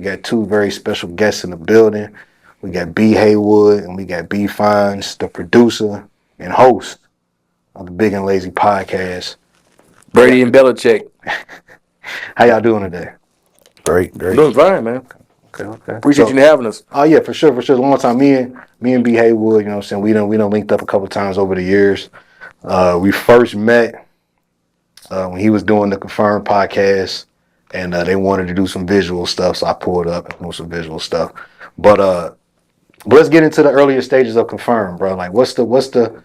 got two very special guests in the building. We got B Haywood and we got B Fines, the producer and host of the Big and Lazy podcast. Brady and Belichick. How y'all doing today? Great. Doing fine, man. Okay. Appreciate you having us. Oh yeah, for sure. Long time. Me and B Haywood, you know what I'm saying? We done linked up a couple times over the years. We first met when he was doing the Confirmed podcast, and they wanted to do some visual stuff, so I pulled up and did some visual stuff. But let's get into the earlier stages of Confirmed, bro. Like, what's the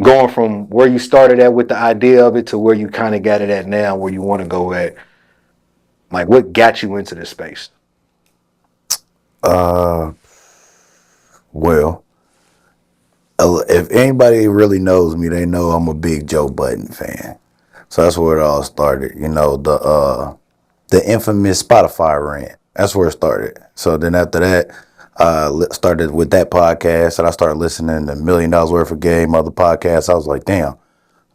going from where you started at with the idea of it to where you kind of got it at now, where you want to go at? Like, what got you into this space? Well, if anybody really knows me, they know I'm a big Joe Budden fan. So that's where it all started. You know, the infamous Spotify rant. That's where it started. So then after that, started with that podcast, and I started listening to $1 Million Worth of Game, other podcasts. I was like, damn,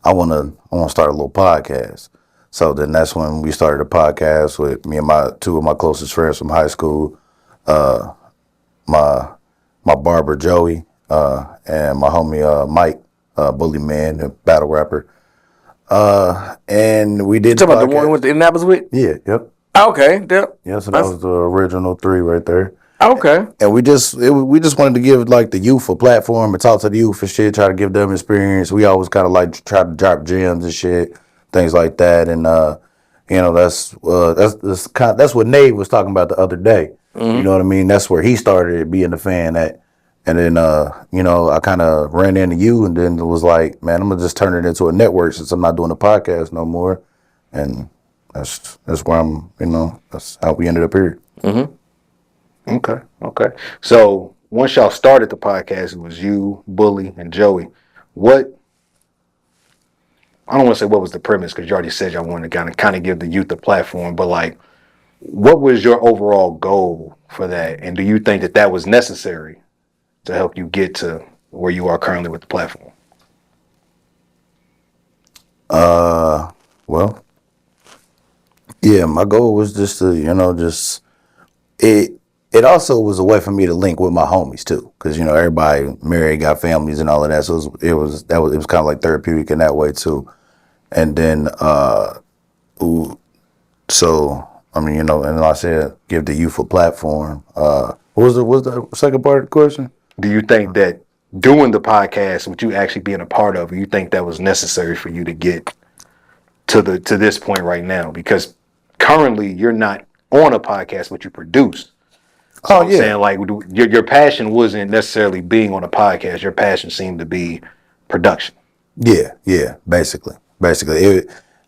I wanna start a little podcast. So then that's when we started a podcast with me and two of my closest friends from high school, my barber Joey, and my homie Mike, Bully Man, a battle rapper. And we did. You talking about the one we went to Indianapolis with? Yeah, yep. Okay, yep. Yeah, so that was the original 3 right there. Okay. And we just wanted to give like the youth a platform and talk to the youth and shit, try to give them experience. We always kind of like try to drop gems and shit, things like that. And you know, that's what Nate was talking about the other day. Mm-hmm. You know what I mean? That's where he started being a fan at. And then you know, I kind of ran into you, and then it was like, man, I'm gonna just turn it into a network since I'm not doing a podcast no more. And that's where I'm. You know, that's how we ended up here. Mm-hmm. Okay. So once y'all started the podcast, it was you, Bully, and Joey. I don't want to say what was the premise, because you already said y'all wanted to kind of give the youth a platform, but like, what was your overall goal for that? And do you think that was necessary to help you get to where you are currently with the platform? Well, yeah, my goal was just to, you know, just it also was a way for me to link with my homies too, because you know everybody married, got families, and all of that. So it was kind of like therapeutic in that way too. And then so I mean, you know, and like I said, give the youth a platform. What was the second part of the question? Do you think that doing the podcast, with you actually being a part of it, you think that was necessary for you to get to this point right now? Because currently you're not on a podcast, but you produce. So I'm saying, like, your passion wasn't necessarily being on a podcast. Your passion seemed to be production. Yeah, basically.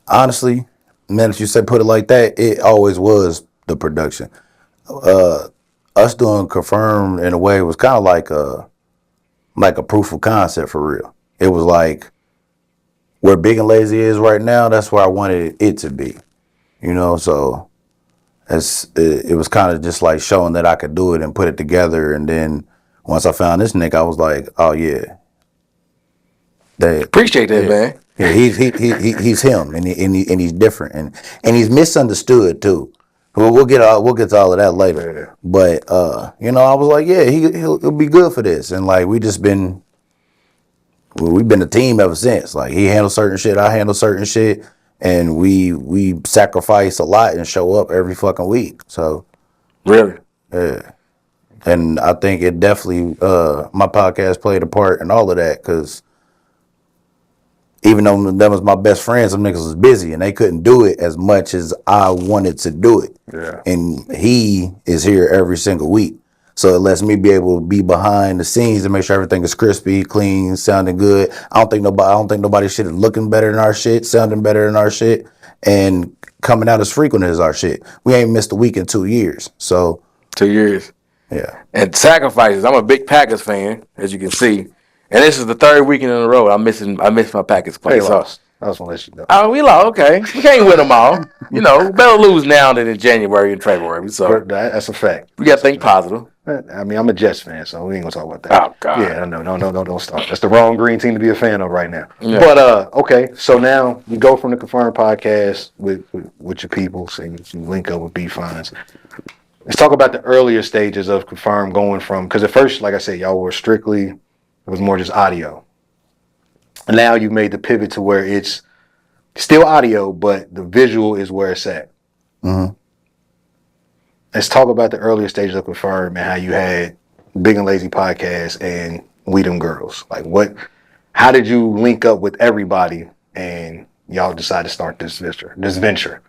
Honestly, man, if you said put it like that, it always was the production. Us doing Confirmed in a way was kind of like a proof of concept for real. It was like where Big and Lazy is right now, that's where I wanted it to be. You know, so it was kind of just like showing that I could do it and put it together. And then once I found this nigga, I was like, oh yeah. Appreciate that, man. Yeah, he's him, and he's different, and he's misunderstood too. We'll get to all of that later. But you know, I was like, yeah, he'll be good for this, and like we've been a team ever since. Like he handles certain shit, I handle certain shit, and we sacrifice a lot and show up every fucking week. So really, yeah. And I think it definitely my podcast played a part in all of that, because even though them was my best friends, some niggas was busy and they couldn't do it as much as I wanted to do it. Yeah. And he is here every single week. So it lets me be able to be behind the scenes and make sure everything is crispy, clean, sounding good. I don't think nobody's shit is looking better than our shit, sounding better than our shit, and coming out as frequent as our shit. We ain't missed a week in 2 years. So 2 years. Yeah. And sacrifices. I'm a big Packers fan, as you can see. And this is the 3rd weekend in a row I missed my Packers play. They lost. I just want to let you know. Oh, we lost. Okay. We can't win them all. You know, better lose now than in January and February. So that's a fact. We got to think positive. I mean, I'm a Jets fan, so we ain't going to talk about that. Oh, God. Yeah, no, don't start. That's the wrong green team to be a fan of right now. Yeah. But, okay, so now you go from the Confirmed podcast with your people, so you link up with B Fines. let's talk about the earlier stages of Confirm going from, because at first, like I said, y'all were strictly, it was more just audio. And now you've made the pivot to where it's still audio, but the visual is where it's at. Mm-hmm. Let's talk about the earlier stages of Confirm and how you had Big and Lazy Podcast and We Them Girls. Like how did you link up with everybody and y'all decide to start this venture?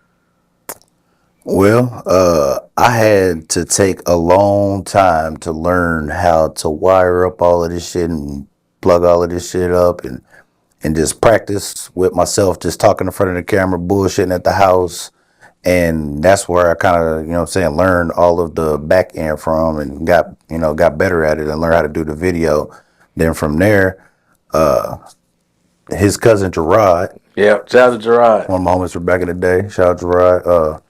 Well, I had to take a long time to learn how to wire up all of this shit and plug all of this shit up and just practice with myself, just talking in front of the camera, bullshitting at the house. And that's where I kind of, learned all of the back end from and got better at it and learned how to do the video. Then from there, his cousin Gerard. Yeah, shout out to Gerard. One of my homies from back in the day. Shout out to Gerard.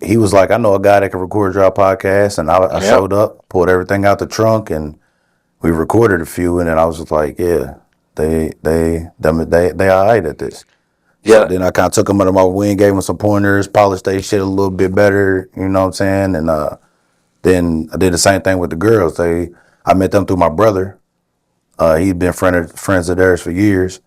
He was like, I know a guy that can record your podcast. And I showed up, pulled everything out the trunk, and we recorded a few. And then I was just like, yeah, they all right at this. Yeah. So then I kind of took them under my wing, gave them some pointers, polished their shit a little bit better. You know what I'm saying? And then I did the same thing with the girls. I met them through my brother. He'd been friends of theirs for years.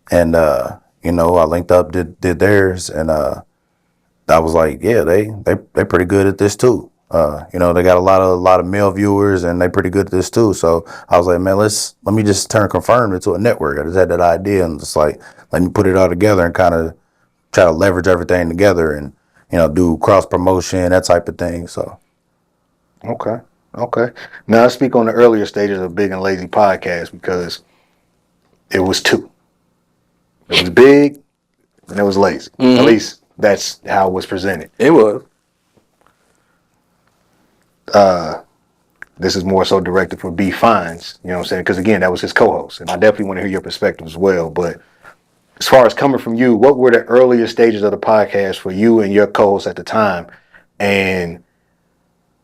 And, I linked up, did theirs. And I was like, yeah, they pretty good at this too. They got a lot of male viewers and they pretty good at this too. So I was like, man, let me just turn Confirmed into a network. I just had that idea and just like, let me put it all together and kind of try to leverage everything together and, do cross promotion, that type of thing. So. Okay. Now I speak on the earlier stages of Big and Lazy Podcast because it was two. It was big and it was lazy. Mm-hmm. At least that's how it was presented. It was. This is more so directed for B Fines, you know what I'm saying? Because again, that was his co-host, and I definitely want to hear your perspective as well. But as far as coming from you, what were the earlier stages of the podcast for you and your co-host at the time? And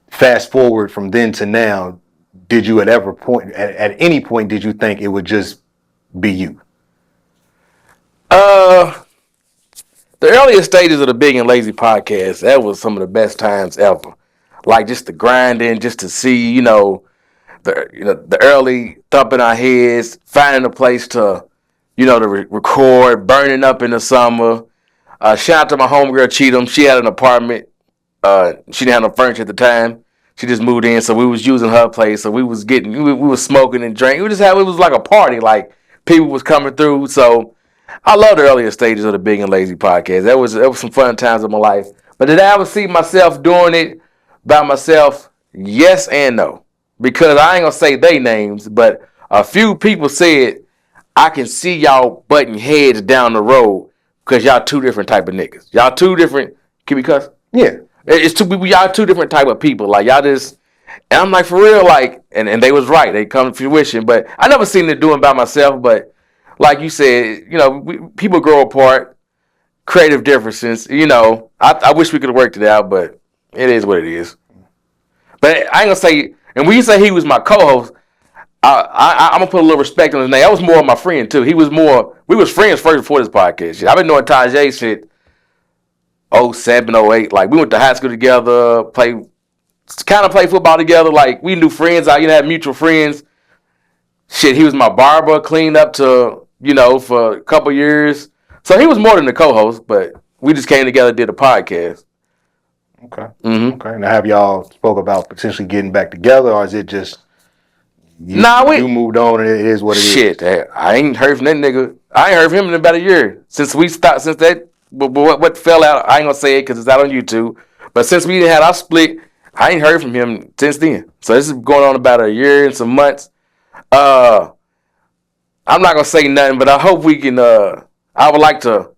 fast forward from then to now, did you at any point did you think it would just be you? The earlier stages of the Big and Lazy Podcast, that was some of the best times ever. Like just the grinding, just to see, the early thumping our heads, finding a place to, to record, burning up in the summer. Shout out to my homegirl Cheatham. She had an apartment. She didn't have no furniture at the time. She just moved in, so we was using her place. So we was smoking and drinking. It was like a party. Like people was coming through. So I love the earlier stages of the Big and Lazy Podcast. That was some fun times of my life. But did I ever see myself doing it by myself? Yes and no. Because I ain't gonna say they names, but a few people said I can see y'all butting heads down the road because y'all two different type of niggas. Y'all two different. Can we cuss? Yeah. Y'all two different type of people. Like y'all just, and I'm like for real, like, and they was right. They come to fruition, but I never seen it doing by myself. But like you said, people grow apart, creative differences. I wish we could have worked it out, but it is what it is. But I ain't gonna say, and when you say he was my co-host, I'm gonna put a little respect on his name. That was more of my friend too. We was friends first before this podcast. Shit. I've been knowing Tajay shit 07, 08. Like we went to high school together, play football together. Like we knew friends. I had mutual friends. Shit, he was my barber, cleaned up to, for a couple years. So he was more than the co-host, but we just came together, did a podcast. Okay. Mm-hmm. Okay. Now have y'all spoke about potentially getting back together, or is it just you moved on and it is what it is? Shit, I ain't heard from that nigga. I ain't heard from him in about a year. Since that, what fell out, I ain't gonna say it because it's out on YouTube. But since we had our split, I ain't heard from him since then. So this is going on about a year and some months. I'm not gonna say nothing, but I hope we can. I would like to.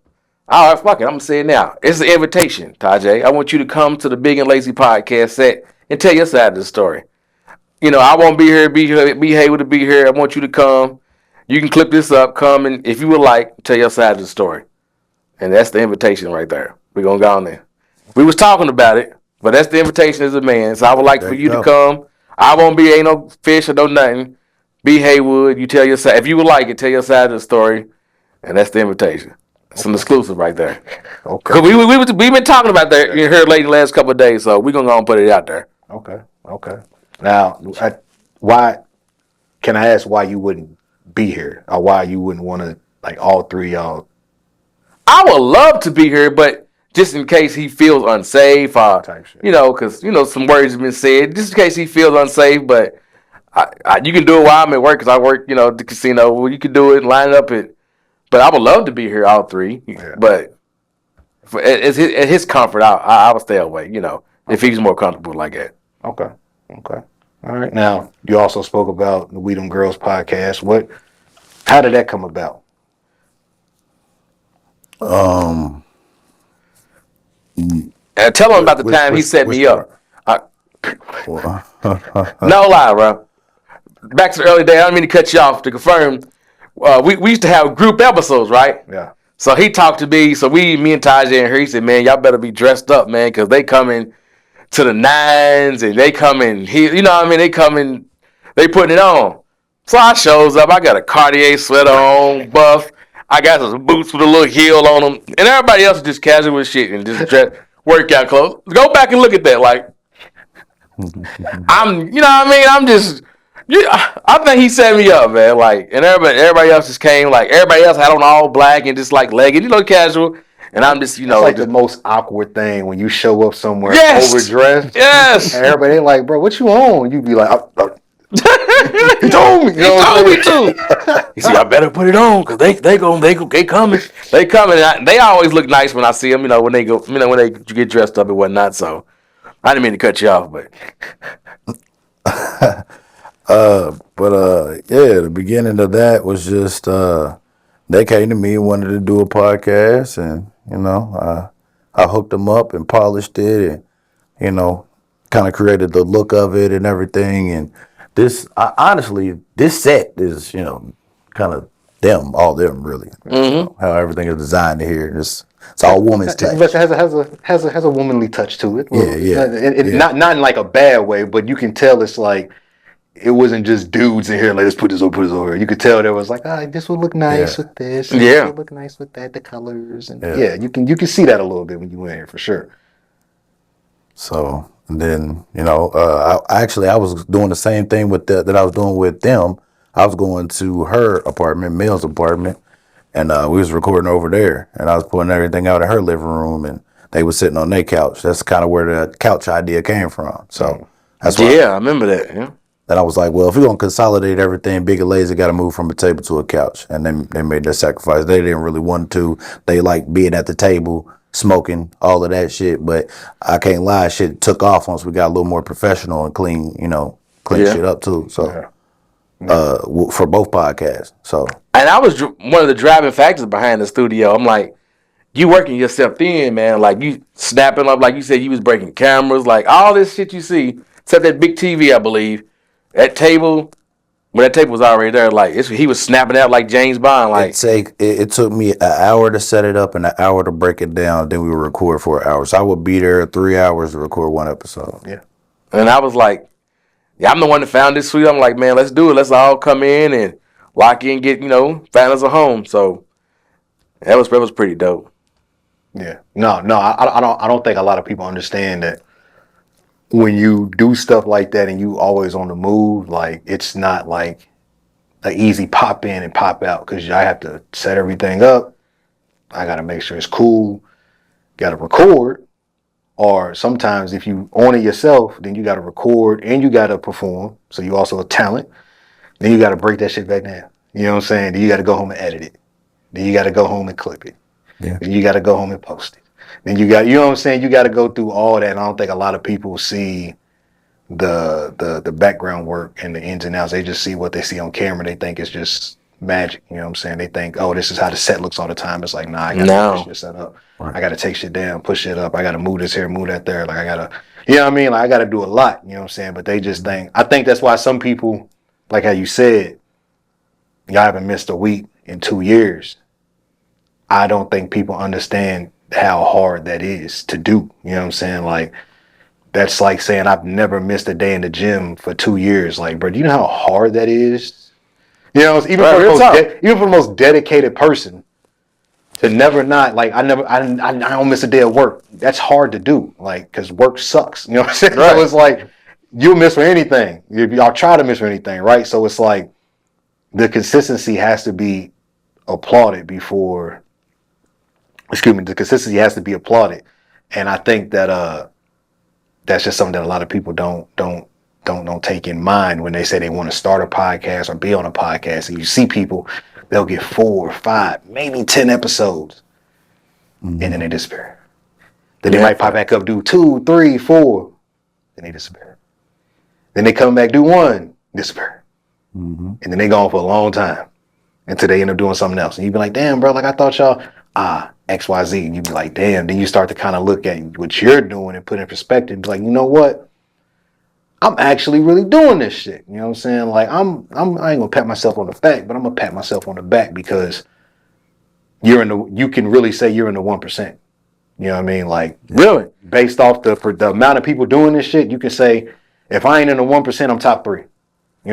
All right, fuck it. I'm gonna say it now. It's an invitation, Tajay. I want you to come to the Big and Lazy Podcast set and tell your side of the story. I won't be here. Be Haywood and be here. I want you to come. You can clip this up. Come and if you would like, tell your side of the story. And that's the invitation right there. We're gonna go on there. We was talking about it, but that's the invitation as a man. So I would like for you to come. I won't be ain't no fish or no nothing. Be Haywood. You tell your side. If you would like it, tell your side of the story. And that's the invitation. Some exclusive right there. Okay. Cause we've been talking about that here lately the last couple of days, so we're gonna go and put it out there. Okay. Now, why? Can I ask why you wouldn't be here, or why you wouldn't want to, like, all three y'all? I would love to be here, but just in case he feels unsafe, Type shit. because some words have been said. Just in case he feels unsafe, but you can do it while I'm at work, because I work, at the casino. Well, you can do it and line it up it. But I would love to be here, all three. Yeah. But at his comfort, I would stay away. If he's more comfortable like that. Okay. All right. Now, you also spoke about the We Them Girls podcast. How did that come about? And tell him about the time he set me up. No lie, bro. Back to the early day, I don't mean to cut you off. To confirm, we used to have group episodes, right? Yeah. So he talked to me. So me and Taja and her, he said, man, y'all better be dressed up, man, because they coming to the nines and they coming here. They coming, they putting it on. So I shows up. I got a Cartier sweater on, buff. I got some boots with a little heel on them. And everybody else is just casual with shit and just dress, workout clothes. Go back and look at that. Like, I'm just... I think he set me up, man. Like, and everybody else just came. Like, everybody else had on all black and just like legged, casual. And I'm just, It's like the most awkward thing when you show up somewhere overdressed. Yes. And everybody like, bro, what you on? You be like, he told me. He told me to. He said, I better put it on because they coming. They coming. And they always look nice when I see them. When they go, when they get dressed up and whatnot. So I didn't mean to cut you off, but. The beginning of that was just they came to me and wanted to do a podcast, and I hooked them up and polished it, and kind of created the look of it and everything. And honestly, this set is kind of all them really. How everything is designed here. It's all woman's touch. But it has a womanly touch to it. Yeah. Not in like a bad way, but you can tell it's like. It wasn't just dudes in here like, let's put this over. You could tell there was like, this would look nice with this. And this would look nice with that, the colors. And you can see that a little bit when you went here for sure. So, and then, I was doing the same thing with that I was doing with them. I was going to her apartment, Mel's apartment, and we was recording over there. And I was putting everything out in her living room, and they were sitting on their couch. That's kind of where the couch idea came from. So, that's why. Yeah, I remember that, yeah. And I was like, well, if we're going to consolidate everything, Big and Lazy got to move from a table to a couch. And then they made that sacrifice. They didn't really want to. They like being at the table, smoking, all of that shit. But I can't lie, shit took off once we got a little more professional and clean shit up too. So, for both podcasts. So, and I was one of the driving factors behind the studio. I'm like, you working yourself thin, man. Like, you snapping up, like you said, you was breaking cameras, like all this shit you see, except that big TV, I believe. That table, when that table was already there, like he was snapping out like James Bond. Like it took me an hour to set it up and an hour to break it down. Then we would record for an hour. So I would be there 3 hours to record one episode. Yeah, and I was like, I'm the one that found this suite. I'm like, man, let's do it. Let's all come in and lock in, get find us a home. So that was pretty dope. Yeah, no, I don't think a lot of people understand that. When you do stuff like that and you always on the move, like it's not like an easy pop in and pop out because I have to set everything up. I got to make sure it's cool. Got to record. Or sometimes if you own it yourself, then you got to record and you got to perform. So you also a talent. Then you got to break that shit back down. You know what I'm saying? Then you got to go home and edit it. Then you got to go home and clip it. Yeah. Then you got to go home and post it. Then you got, you know what I'm saying? You got to go through all that. And I don't think a lot of people see the background work and the ins and outs. They just see what they see on camera. They think it's just magic. You know what I'm saying? They think, oh, this is how the set looks all the time. It's like, nah, I got to push this set up. Right. I got to take shit down, push it up. I got to move this here, move that there. Like I got to, you know what I mean? Like I got to do a lot. You know what I'm saying? But they just think, I think that's why some people, like how you said, y'all haven't missed a week in 2 years. I don't think people understand how hard that is to do. You know what I'm saying? Like, that's like saying I've never missed a day in the gym for 2 years. Like, bro, do you know how hard that is? You know, even for the most dedicated person, to never not like I don't miss a day of work. That's hard to do, like because work sucks. You know what I'm saying? Right. So it's like you miss for anything. Y'all try to miss for anything, right? So it's like the consistency has to be applauded before. Excuse me. The consistency has to be applauded, and I think that that's just something that a lot of people don't take in mind when they say they want to start a podcast or be on a podcast. And you see people, they'll get 4 or 5, maybe 10 episodes, and then they disappear. Then they might pop back up, do 2, 3, 4, then they disappear. Then they come back, do 1, disappear, and then they gone for a long time until they end up doing something else. And you be like, damn, bro, like I thought y'all XYZ. And you be like, damn. Then you start to kind of look at what you're doing and put it in perspective. Be like, you know what? I'm actually really doing this shit. You know what I'm saying? Like I ain't gonna pat myself on the back, but I'm gonna pat myself on the back because you can really say you're in the 1%. You know what I mean? Like Really? based off the amount of people doing this shit, you can say if I ain't in the 1%, I'm top 3. You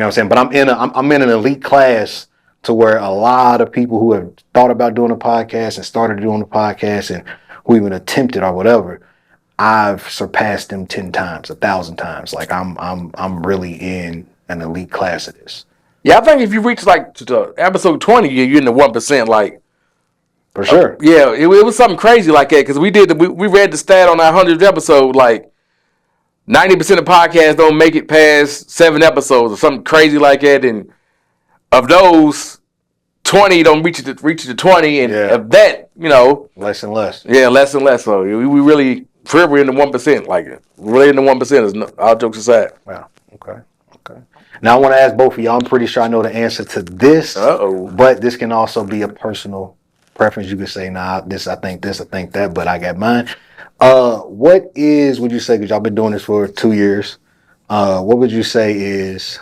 know what I'm saying? But I'm in an elite class to where a lot of people who have thought about doing a podcast and started doing a podcast and who even attempted or whatever, I've surpassed them 10 times, 1,000 times. Like I'm really in an elite class of this. Yeah, I think if you reach like to episode 20, you're in the 1%. Like For sure. yeah, it was something crazy like that because we read the stat on our 100th episode. Like 90% of podcasts don't make it past 7 episodes or something crazy like that, and of those, 20 don't reach it to 20, and of that, less and less. Yeah, less and less. So we really, we're in the 1%. Like really in the 1%. All jokes aside. Wow. Okay. Now I want to ask both of y'all. I'm pretty sure I know the answer to this. But this can also be a personal preference. You could say, nah, this, I think that, but I got mine. What would you say, because y'all been doing this for 2 years, what would you say is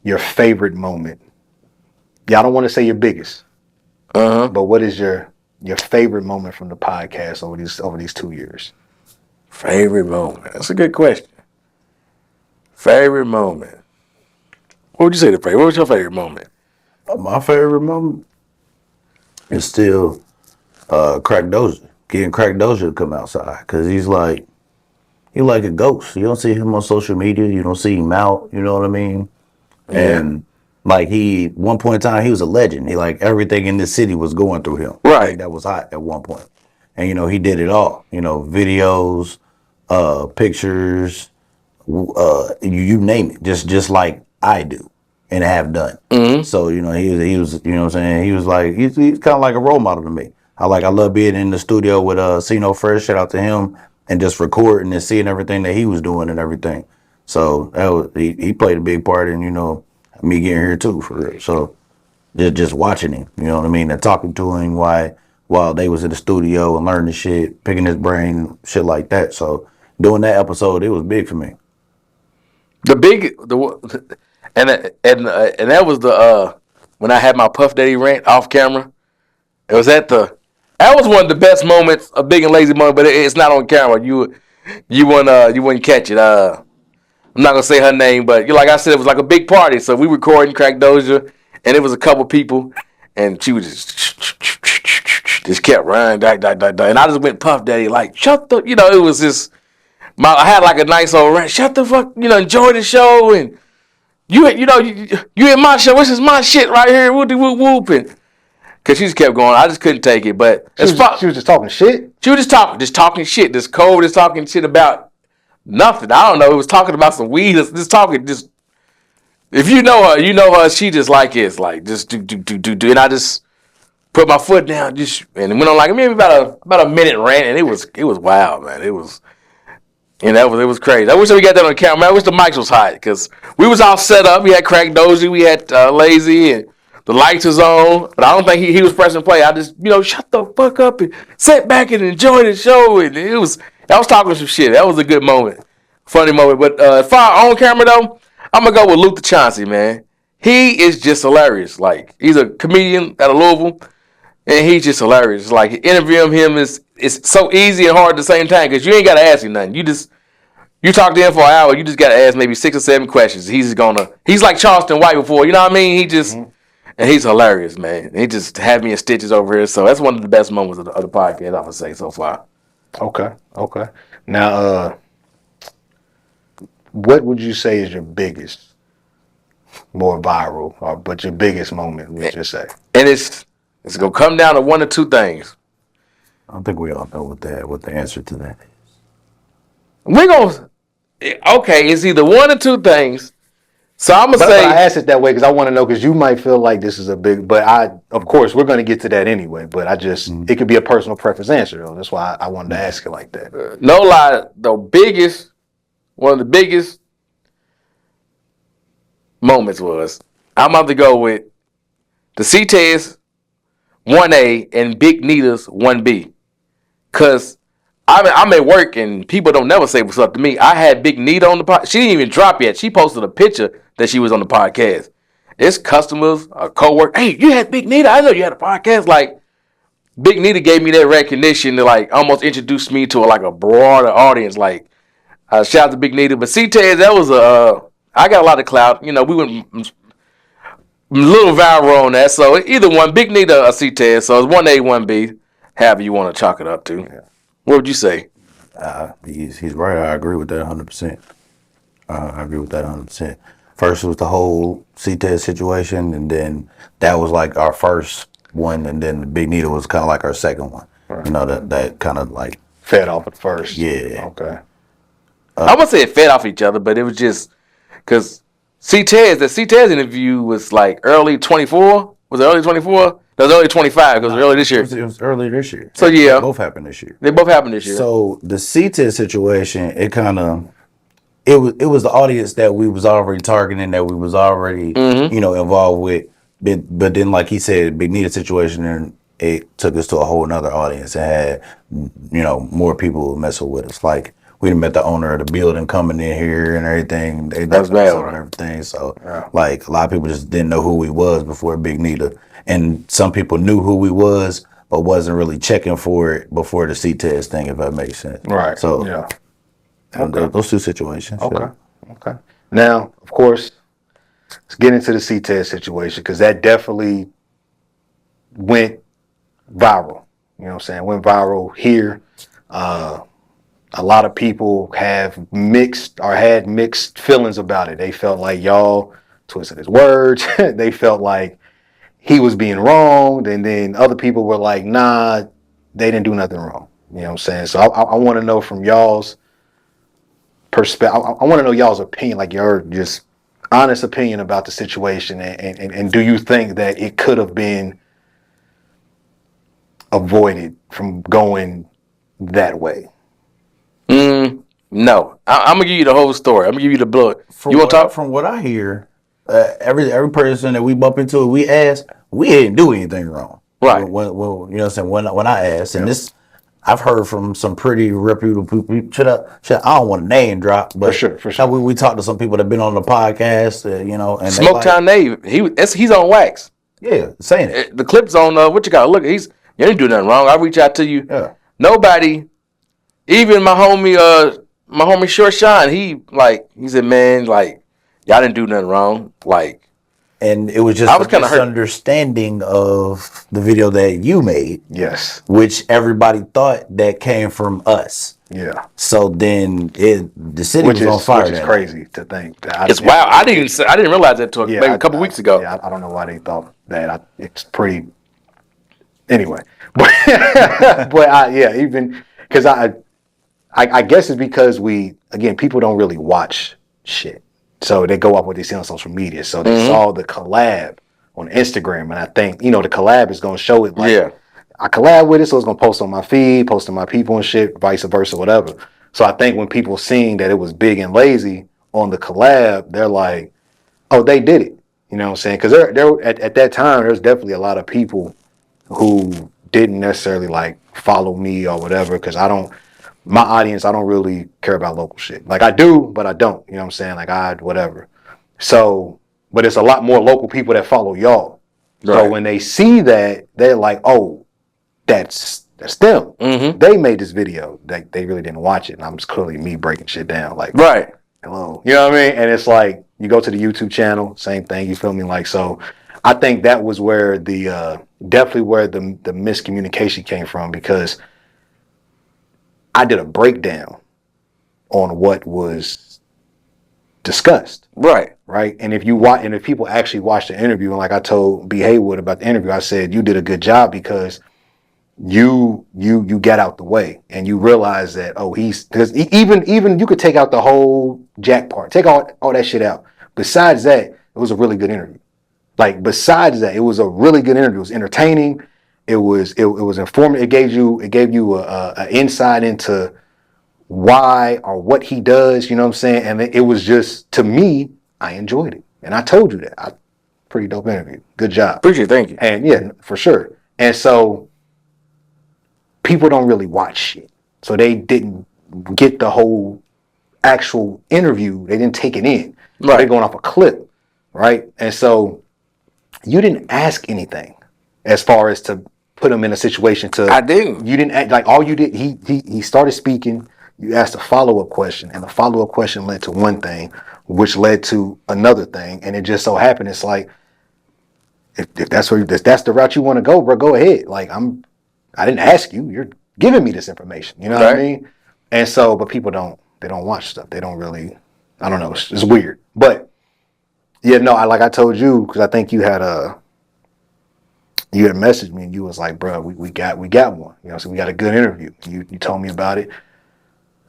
your favorite moment? Y'all don't want to say your biggest, but what is your favorite moment from the podcast over these 2 years? Favorite moment? That's a good question. Favorite moment? What would you say what was your favorite moment? My favorite moment is still Crack Doja. Getting Crack Doja to come outside. Because he's like a ghost. You don't see him on social media. You don't see him out. You know what I mean? Yeah. And like one point in time, he was a legend. He like everything in this city was going through him. Right. Like, that was hot at one point. And he did it all. Videos, pictures, you name it. Just like I do and have done. Mm-hmm. So, he was, you know what I'm saying? He was like, he's kind of like a role model to me. I love being in the studio with Cino Fresh, shout out to him, and just recording and seeing everything that he was doing and everything. So he played a big part in, me getting here too, for real. So just watching him, you know what I mean, and talking to him while they was in the studio and learning shit, picking his brain, shit like that. So doing that episode, it was big for me. And that was when I had my Puff Daddy rant off camera. It was that was one of the best moments, a big and lazy moment, but it's not on camera. You wouldn't catch it. I'm not gonna say her name, but like I said, it was like a big party. So we recording Crack Doja, and it was a couple people, and she was just kept running, and I just went Puff Daddy, like shut the, it was just I had like a nice old rant. Shut the fuck, enjoy the show, and you in my show. This is my shit right here. Whooping. Cause she just kept going. I just couldn't take it. But she was just talking shit. She was just talking shit. Just cold, just talking shit about nothing. I don't know. It was talking about some weed. Just talking. Just if you know her, you know her. She just like it's like just do. And I just put my foot down. And it went on like maybe about a minute rant, and it was wild, man. It was. And it was crazy. I wish we got that on camera. Man, I wish the mics was hot because we was all set up. We had Crack Doja, we had Lazy, and the lights was on. But I don't think he was pressing play. I just shut the fuck up and sit back and enjoy the show. And I was talking some shit. That was a good moment, funny moment. But as far on camera though, I'm gonna go with Luther Chauncey, man. He is just hilarious. Like he's a comedian out of Louisville. And he's just hilarious. Like interviewing him is so easy and hard at the same time because you ain't gotta ask him nothing. You talk to him for an hour, you just gotta ask maybe 6 or 7 questions. He's like Charleston White before, you know what I mean? He just and And he's hilarious, man. He just had me in stitches over here. So that's one of the best moments of the podcast, I would say, so far. Okay. Now, what would you say is your biggest, more viral, but your biggest moment? Would you say? And it's gonna come down to one or two things. I think we all know what the answer to that is. We're gonna it's either one or two things. So I'm gonna But say I asked it that way because I want to know, because you might feel like this is a big, but of course, we're going to get to that anyway. But it could be a personal preference answer, though. That's why I wanted to ask it like that. no lie, one of the biggest moments was I'm about to go with the C-Tez 1A and Big Nita's 1B. Cause I'm at work and people don't never say what's up to me. I had Big Nita on the podcast. She didn't even drop yet. She posted a picture that she was on the podcast. It's customers, a coworker. Hey, you had Big Nita. I know you had a podcast. Like, Big Nita gave me that recognition to like almost introduce me to a broader audience. Like, shout out to Big Nita. But C-Tez, that was I got a lot of clout. You know, we went a little viral on that. So either one, Big Nita or C-Tez. So it's 1A, 1B. However you want to chalk it up to. Yeah. What would you say? He's right. I agree with that 100%. I agree with that 100%. First was the whole C-Tez situation, and then that was like our first one, and then the Big Nita was kind of like our second one. Right. You know, that kind of like fed off at first. Yeah. Okay. I wouldn't say it fed off each other, but it was just because the C-Tez interview was like early 24. Was it early 24? No, it was early 25 because it was early this year. It was early this year. So yeah. They both happened this year. So the C-Tez situation, it kind of, it was the audience that we was already targeting, that we was already, involved with. But then, like he said, Big Nita situation, and it took us to a whole nother audience and had, more people messing with us. Like, we met the owner of the building coming in here and everything. That's bad. And everything. So, like, a lot of people just didn't know who we was before Big Nita. And some people knew who we was, but wasn't really checking for it before the C-Tez thing, if that makes sense. Right. So, those two situations. Okay. Sure. Okay. Now, of course, let's get into the C-Tez situation, because that definitely went viral. You know what I'm saying? Went viral here. A lot of people had mixed feelings about it. They felt like y'all twisted his words. They felt like he was being wronged, and then other people were like, nah, they didn't do nothing wrong. You know what I'm saying? So I want to know from y'all's perspective. I want to know y'all's opinion, like your just honest opinion about the situation, and do you think that it could have been avoided from going that way? No. I'm gonna give you the whole story. I'm gonna give you the blood. You want to talk? From what I hear, every person that we bump into, we ask, we didn't do anything wrong. Right. When you know what I'm saying? When I asked, and this, I've heard from some pretty reputable people. I don't want to name drop, but for sure. We talked to some people that have been on the podcast, and Smoketown Nave. He's on wax. Yeah, saying it. The clip's on. What you got? Look, you didn't do nothing wrong. I reach out to you. Yeah. Nobody, even my homie Short Shine. He said, man, like, y'all didn't do nothing wrong. Like, and it was just a misunderstanding of the video that you made. Yes. Which everybody thought that came from us. Yeah. So then the city was on fire. Which is crazy to think. It's wild. I didn't realize that until maybe a couple weeks ago. Yeah, I don't know why they thought that. It's pretty. Anyway, but even because I guess it's because people don't really watch shit. So they go off what they see on social media. So they saw the collab on Instagram, and I think, the collab is going to show it like, I collab with it, so it's going to post on my feed, post on my people and shit, vice versa, whatever. So I think when people seeing that it was Big and Lazy on the collab, they're like, oh, they did it. You know what I'm saying? Because there at that time, there's definitely a lot of people who didn't necessarily like follow me or whatever, because my audience, I don't really care about local shit. Like, I do, but I don't. You know what I'm saying? Like, whatever. So, but it's a lot more local people that follow y'all. Right. So when they see that, they're like, oh, that's them. Mm-hmm. They made this video. They really didn't watch it. And I'm just clearly me breaking shit down. Like, hello. You know what I mean? And it's like, you go to the YouTube channel, same thing. You feel me? Like, so I think that was where the definitely where the miscommunication came from, because I did a breakdown on what was discussed. Right. Right. And if you watch, and if people actually watch the interview, and like I told B Haywood about the interview, I said, you did a good job, because you got out the way and you realize that, oh, because even you could take out the whole Jack part, take all that shit out. Besides that, it was a really good interview. Like, besides that, it was a really good interview. It was entertaining. It was informative. It gave you a insight into why or what he does. You know what I'm saying? And it was just, to me, I enjoyed it, and I told you that. Pretty dope interview. Good job. Appreciate it. Thank you. And yeah, for sure. And so people don't really watch shit, so they didn't get the whole actual interview. They didn't take it in. Right. They're going off a clip, right? And so you didn't ask anything as far as to put him in a situation to. I didn't. You didn't act, like, all you did. He started speaking. You asked a follow-up question, and the follow-up question led to one thing, which led to another thing, and it just so happened, it's like, if that's the route you want to go, bro, go ahead. Like, I didn't ask you. You're giving me this information. You know what I mean? And so, but people don't watch stuff. They don't really. I don't know. It's weird. But yeah, no. Like I told you, because I think you had messaged me, and you was like, bro, we got one. You know, so we got a good interview. You told me about it.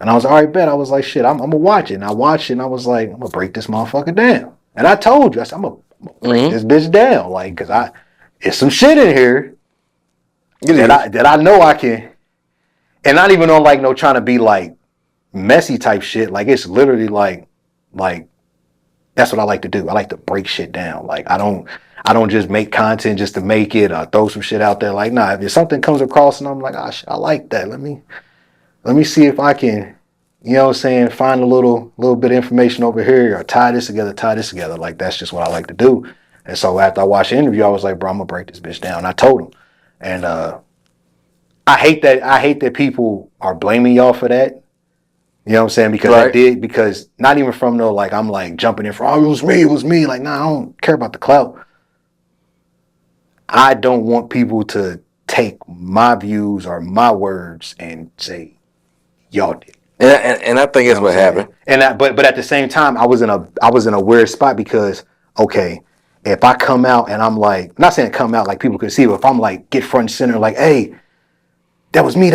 And I was, all right, bet. I was like, shit, I'm going to watch it. And I watched it, and I was like, I'm going to break this motherfucker down. And I told you, I said, I'm going to break this bitch down. Like, because it's some shit in here that I know I can. And not even on, like, no trying to be, like, messy type shit. Like, it's literally like, that's what I like to do. I like to break shit down. Like, I don't just make content just to make it or throw some shit out there. Like, nah, if something comes across and I'm like, oh, shit, I like that. Let me see if I can, you know what I'm saying, find a little bit of information over here, or tie this together. Like, that's just what I like to do. And so after I watched the interview, I was like, bro, I'm gonna break this bitch down. I told him. And I hate that people are blaming y'all for that. You know what I'm saying? Because because not even from no, like, I'm like jumping in for, oh, it was me. Like, nah, I don't care about the clout. I don't want people to take my views or my words and say, y'all did. And I think that's what happened. And but at the same time, I was in a weird spot, because, okay, if I come out and I'm like, not saying come out like people could see, but if I'm like, get front and center, like, hey, that was me.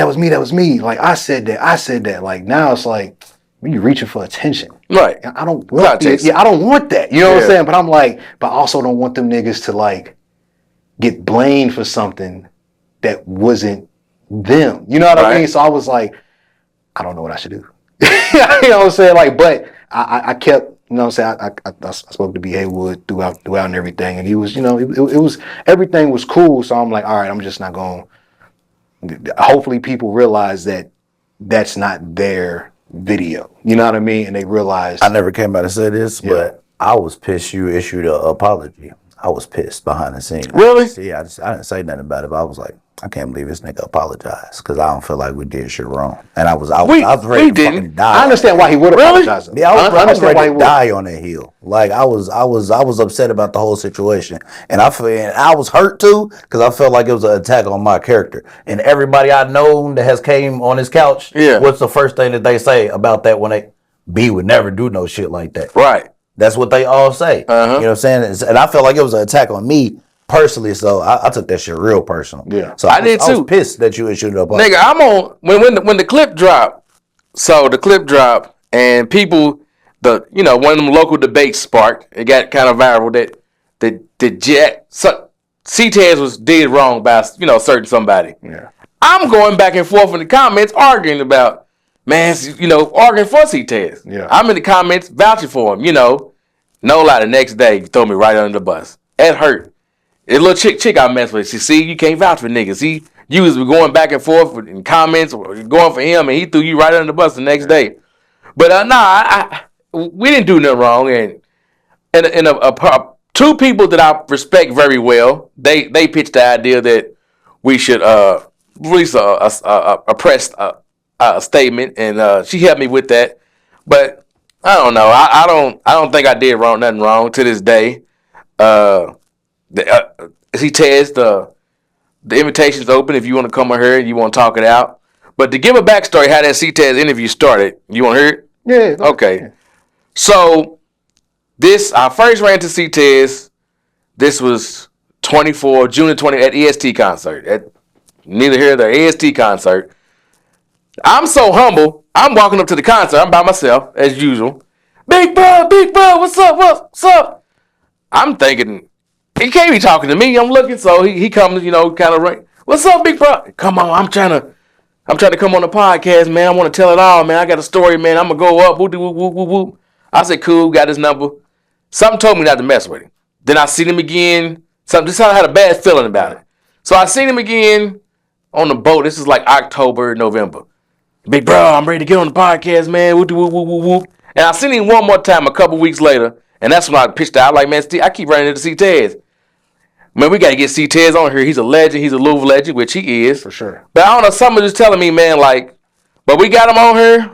Like, I said that. Like, now it's like, you reaching for attention. Right. And I don't want I don't want that. You know what I'm saying? But I'm like, but I also don't want them niggas to, like, get blamed for something that wasn't them. You know what I mean? So I was like, I don't know what I should do. You know what I'm saying? Like, but I kept, you know what I'm saying? I spoke to B Haywood throughout and everything, and he was, you know, it was, everything was cool. So I'm like, all right, I'm just not going. Hopefully people realize that that's not their video. You know what I mean? And they realize. I never came out to say this, but I was pissed you issued an apology. I was pissed behind the scenes. Really? See, I didn't say nothing about it, but I was like, I can't believe this nigga apologized, because I don't feel like we did shit wrong. And I was ready to fucking die. I understand why he would apologize. Yeah, I was ready to die on that hill. Like, I was upset about the whole situation, and I was hurt too, because I felt like it was an attack on my character. And everybody I know that has came on his couch, what's the first thing that they say about that when B would never do no shit like that? Right. That's what they all say. You know what I'm saying? And I felt like it was an attack on me personally, so I took that shit real personal. Yeah. So I was pissed that you issued it up. Nigga, I'm on when the clip dropped. So the clip dropped, and people, one of them local debates sparked. It got kind of viral that C-Tez did wrong by certain somebody. Yeah. I'm going back and forth in the comments arguing about. Man, arguing for C-Tez. Yeah. I'm in the comments vouching for him, No lie, the next day, you throw me right under the bus. It hurt. A little chick I messed with, she see, you can't vouch for niggas. You was going back and forth in comments, or going for him, and he threw you right under the bus the next day. But we didn't do nothing wrong. And two people that I respect very well, they pitched the idea that we should release a press statement, and she helped me with that. But I don't know. I don't think I did nothing wrong to this day. C-Tez, the invitation's open if you want to come on here and you want to talk it out. But to give a backstory how that C-Tez interview started, you want to hear it? Yeah. Okay. Yeah. So I first ran to C-Tez. This was June the 20th at EST concert. At neither here nor there, EST concert. I'm so humble. I'm walking up to the concert. I'm by myself as usual. Big bro, what's up? What's up? I'm thinking he can't be talking to me. I'm looking, so he comes, kind of right. What's up, big bro? Come on, I'm trying to come on the podcast, man. I want to tell it all, man. I got a story, man. I'm gonna go up. Whoop, whoop, whoop, whoop, whoop. I said, cool, got his number. Something told me not to mess with him. Then I seen him again. Just I had a bad feeling about it. So I seen him again on the boat. This is like October, November. Big bro, I'm ready to get on the podcast, man. Whoop, whoop, whoop, whoop, whoop. And I seen him one more time a couple weeks later, and that's when I pitched out. Like, man, I keep running into C-Tez. Man, we got to get C-Tez on here. He's a legend. He's a Louisville legend, which he is. For sure. But I don't know, someone just telling me, man, like, but we got him on here.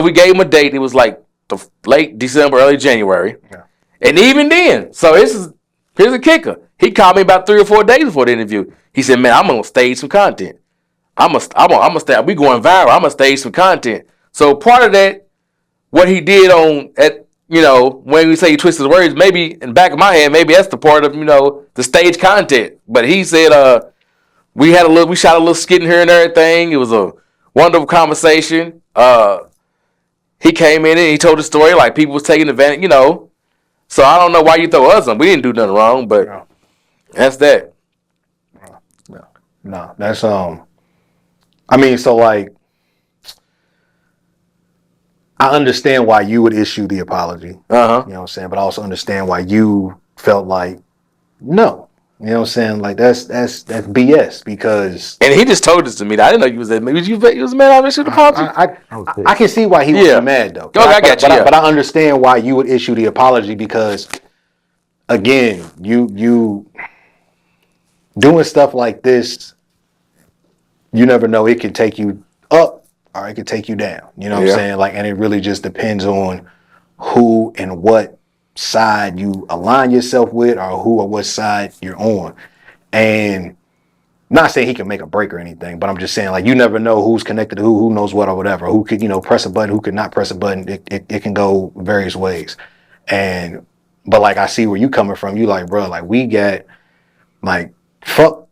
We gave him a date. It was like the late December, early January. Yeah. And even then, so here's a kicker. He called me about 3 or 4 days before the interview. He said, man, I'm going to stage some content. I'm gonna we going viral. I'm gonna stage some content. So part of that, what he did when we say he twisted the words, maybe in the back of my head, maybe that's the part of the stage content. But he said we shot a little skit in here and everything. It was a wonderful conversation. He came in and he told the story like people was taking advantage, So I don't know why you throw us on. We didn't do nothing wrong, but that's that. No, that's I mean, so like, I understand why you would issue the apology. Uh-huh. You know what I'm saying? But I also understand why you felt like, no. You know what I'm saying? Like, that's BS because... And he just told this to me. I didn't know you was that. Maybe you was mad I issued the apology? I can see why he would be mad, though. Okay, I got you. But I understand why you would issue the apology because, again, you doing stuff like this, you never know. It can take you up or it can take you down. You know what I'm saying? Like, and it really just depends on who and what side you align yourself with or who or what side you're on. And not saying he can make a break or anything, but I'm just saying, like, you never know who's connected to who knows what or whatever, who could, press a button, who could not press a button. It can go various ways. But like, I see where you coming from. You like, bro, like, we got, like, fuck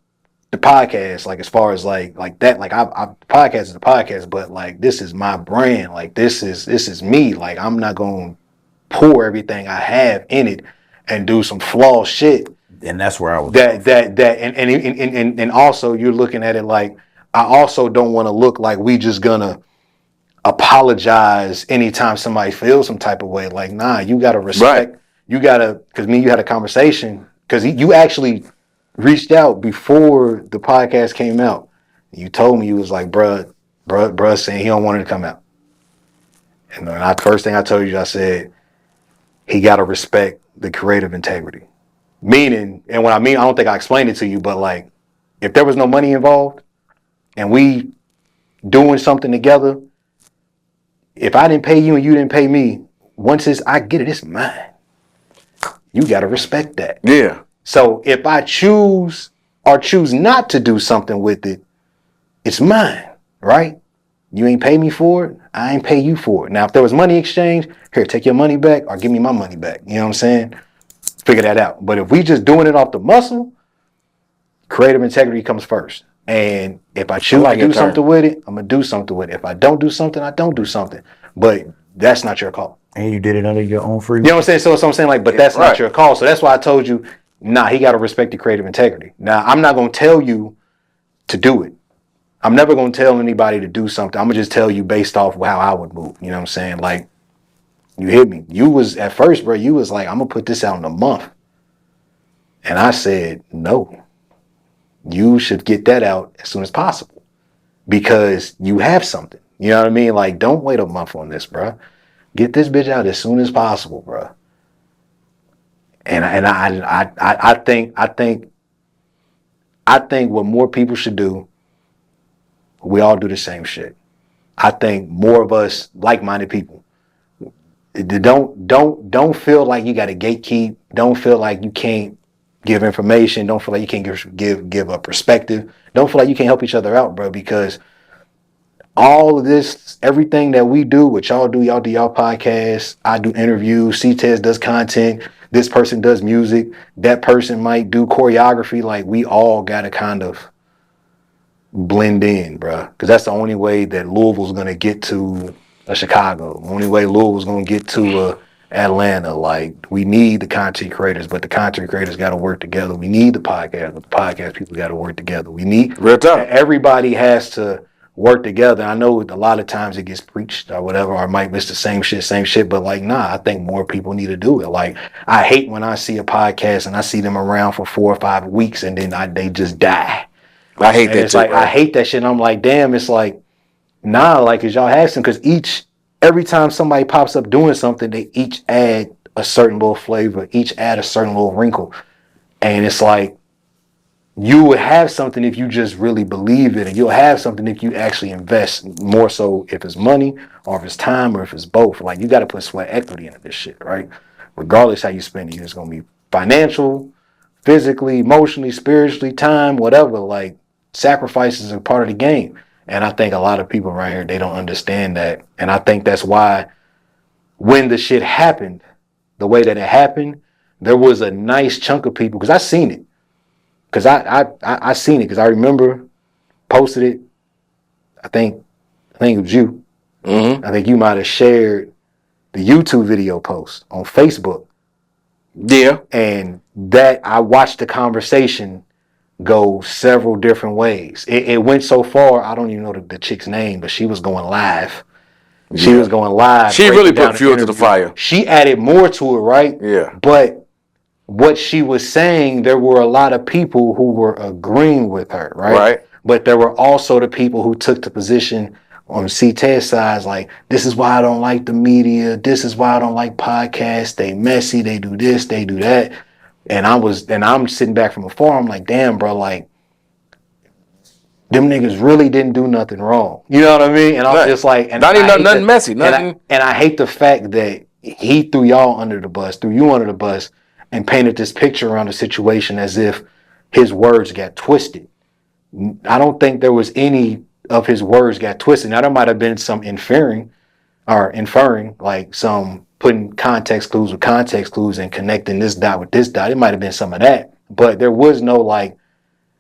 the podcast, like, as far as like that, like, I podcast is the podcast, but like, this is my brand. Like, this is me. Like, I'm not going to pour everything I have in it and do some flawed shit. And that's where I was. And also you're looking at it like, I also don't want to look like we just gonna apologize anytime somebody feels some type of way. Like, nah, you gotta respect. Right. You gotta, because you had a conversation, because you actually reached out before the podcast came out. You told me, you was like, bruh saying he don't want it to come out. And the first thing I told you, I said, he gotta respect the creative integrity. Meaning, and what I mean, I don't think I explained it to you, but like, if there was no money involved and we doing something together, if I didn't pay you and you didn't pay me, once I get it, it's mine. You got to respect that. Yeah. So if I choose not to do something with it, it's mine, right? You ain't pay me for it. I ain't pay you for it. Now, if there was money exchange, here, take your money back or give me my money back. You know what I'm saying? Figure that out. But if we just doing it off the muscle, creative integrity comes first. And if I choose to do something with it, I'm going to do something with it. If I don't do something, I don't do something. But that's not your call. And you did it under your own free will. You know what I'm saying? So I'm saying, like, but that's not your call. So that's why I told you, nah, he got to respect the creative integrity. Now, I'm not going to tell you to do it. I'm never going to tell anybody to do something. I'm going to just tell you based off how I would move. You know what I'm saying? Like, you hit me. You was, at first, bro, you was like, I'm going to put this out in a month. And I said, no. You should get that out as soon as possible. Because you have something. You know what I mean? Like, don't wait a month on this, bro. Get this bitch out as soon as possible, bro. And I think what more people should do, we all do the same shit. I think more of us like-minded people. Don't feel like you got to gatekeep. Don't feel like you can't give information. Don't feel like you can't give a perspective. Don't feel like you can't help each other out, bro, because all of this, everything that we do, what y'all do y'all podcasts, I do interviews, C-Tez does content, this person does music, that person might do choreography. Like, we all got to kind of blend in, bro, because that's the only way that Louisville's going to get to a Chicago. The only way Louisville's going to get to a Atlanta. Like, we need the content creators, but the content creators got to work together. We need the podcast, but the podcast people got to work together. We need Real talk. Everybody has to work together. I know a lot of times it gets preached or whatever, or I might miss the same shit, but like, nah, I think more people need to do it. Like, I hate when I see a podcast and I see them around for 4 or 5 weeks and then they just die. I hate And that it's too. like, I hate that shit. And I'm like, damn, it's like, nah, like, cause y'all have some, cause every time somebody pops up doing something, they each add a certain little flavor, each add a certain little wrinkle. And it's like, you would have something if you just really believe it, and you'll have something if you actually invest more so if it's money or if it's time or if it's both. Like, you got to put sweat equity into this shit, right? Regardless how you spend it, it's going to be financial, physically, emotionally, spiritually, time, whatever. Like, sacrifices are part of the game. And I think a lot of people right here, they don't understand that. And I think that's why when the shit happened, the way that it happened, there was a nice chunk of people, because I seen it. Because I seen it, because I remember posted it. I think it was you. Mm-hmm. I think you might have shared the YouTube video post on Facebook. Yeah. And that, I watched the conversation go several different ways. It went so far, I don't even know the chick's name, but she was going live. She was going live. She really put fuel to the fire. She added more to it, right? Yeah. But what she was saying, there were a lot of people who were agreeing with her, right? Right. But there were also the people who took the position on C-Tez side, like, this is why I don't like the media. This is why I don't like podcasts. They messy. They do this. They do that. And I'm sitting back from afar. I'm like, damn, bro, like, them niggas really didn't do nothing wrong. You know what I mean? And I'm just like, and not even nothing messy. Nothing. And I hate the fact that he threw y'all under the bus, threw you under the bus, and painted this picture around the situation as if his words got twisted. I don't think there was any of his words got twisted. Now, there might have been some inferring, like some putting context clues with context clues and connecting this dot with this dot. It might have been some of that. But there was no, like,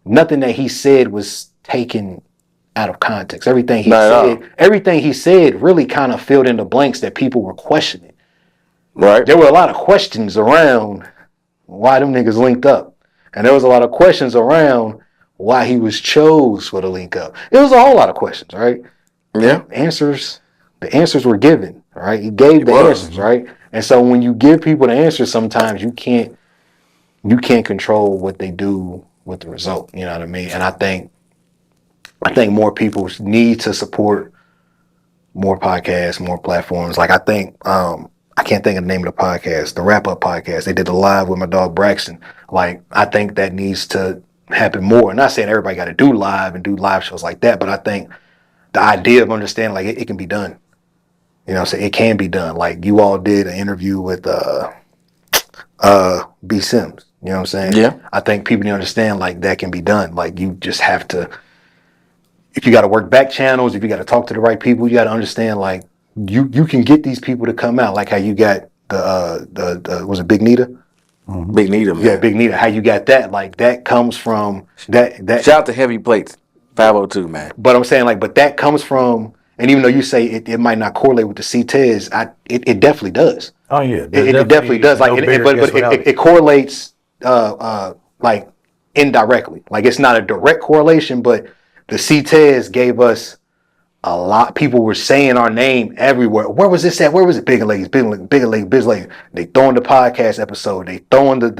nothing that he said was taken out of context. Everything he said really kind of filled in the blanks that people were questioning. Right. There were a lot of questions around why them niggas linked up. And there was a lot of questions around why he was chose for the link up. It was a whole lot of questions, right? Yeah. The answers were given, right? He gave the answers, right? And so when you give people the answers, sometimes you can't control what they do with the result. You know what I mean? And I think more people need to support more podcasts, more platforms. Like, I think I can't think of the name of the podcast, the Wrap Up podcast. They did a live with my dog Braxton. Like, I think that needs to happen more. I'm not saying everybody got to do live shows like that, but I think the idea of understanding, like, it can be done. You know what I'm saying? It can be done. Like, you all did an interview with B Sims. You know what I'm saying? Yeah. I think people need to understand, like, that can be done. Like, you just have to, if you got to work back channels, if you got to talk to the right people, you got to understand, like, you can get these people to come out. Like how you got the was it Big Nita? Mm-hmm. Big Nita, man. Yeah, Big Nita. How you got that? Like, that comes from that. Shout out to Heavy Plates 502, man. But I'm saying, like, but that comes from, and even though you say it might not correlate with the C-Tez, it definitely does. Oh yeah, It definitely does. Like, it correlates like indirectly. Like, it's not a direct correlation, but the C-Tez gave us a lot. People were saying our name everywhere. Where was this at? Where was it? Bigger Ladies. They throwing the podcast episode. They throwing the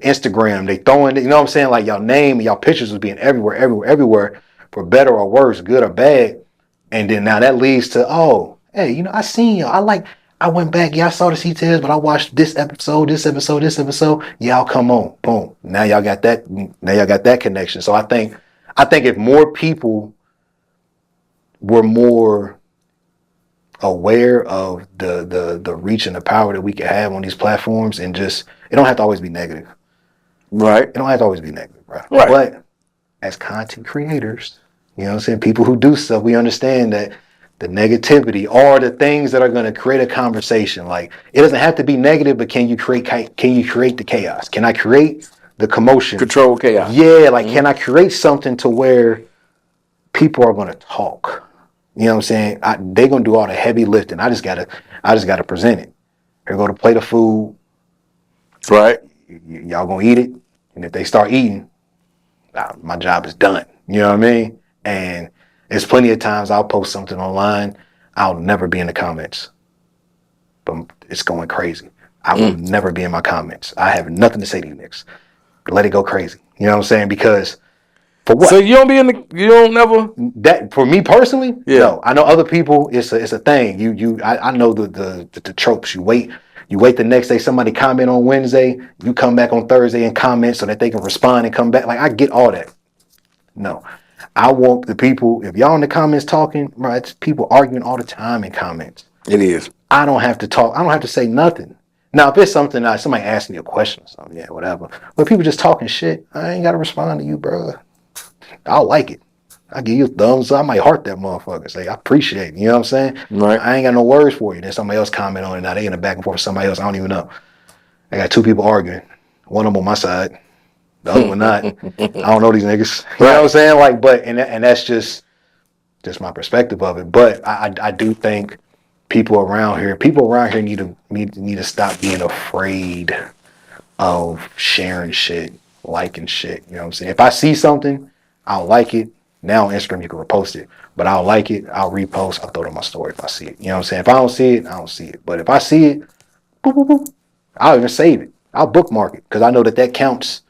Instagram. They throwing, you know what I'm saying? Like, y'all name and y'all pictures was being everywhere, for better or worse, good or bad. And then now that leads to, oh, hey, you know, I seen y'all. I went back. Yeah, I saw the C-Tez, but I watched this episode. Y'all come on, boom. Now y'all got that connection. So I think if more people were more aware of the reach and the power that we can have on these platforms, and just, it don't have to always be negative. Right. It don't have to always be negative, bro. Right. But as content creators, you know what I'm saying? People who do stuff, we understand that the negativity are the things that are going to create a conversation. Like, it doesn't have to be negative, but can you create the chaos? Can I create the commotion? Control chaos. Yeah, like can I create something to where people are going to talk? You know what I'm saying? They're going to do all the heavy lifting. I just gotta present it. Here go to plate of food. Right. Y'all gonna eat it, and if they start eating, my job is done. You know what I mean? And there's plenty of times I'll post something online, I'll never be in the comments, but it's going crazy. I will never be in my comments. I have nothing to say to you, niggas. Let it go crazy. You know what I'm saying? Because for what? So you don't be in the, you don't never. That for me personally, Yeah. no. I know other people. It's a thing. I know the tropes. You wait the next day. Somebody comment on Wednesday. You come back on Thursday and comment so that they can respond and come back. Like, I get all that. No, I want the people. If y'all in the comments talking, right? It's people arguing all the time in comments. It is. I don't have to talk. I don't have to say nothing. Now, if it's something somebody asks me a question or something, yeah, whatever. But people just talking shit, I ain't got to respond to you, bro. I'll like it. I give you a thumbs up. I might heart that motherfucker. Say, I appreciate it. You know what I'm saying? Right. I ain't got no words for you. Then somebody else comment on it. Now they in the back and forth with somebody else. I don't even know. I got two people arguing. One of them on my side. The other one not. I don't know these niggas. You know what I'm saying? Like, but and that's just my perspective of it. But I do think people around here need to stop being afraid of sharing shit, liking shit. You know what I'm saying? If I see something, I'll like it. Now on Instagram, you can repost it. But I'll like it, I'll repost, I'll throw it on my story if I see it. You know what I'm saying? If I don't see it, I don't see it. But if I see it, boop, boop, boop, I'll even save it. I'll bookmark it because I know that counts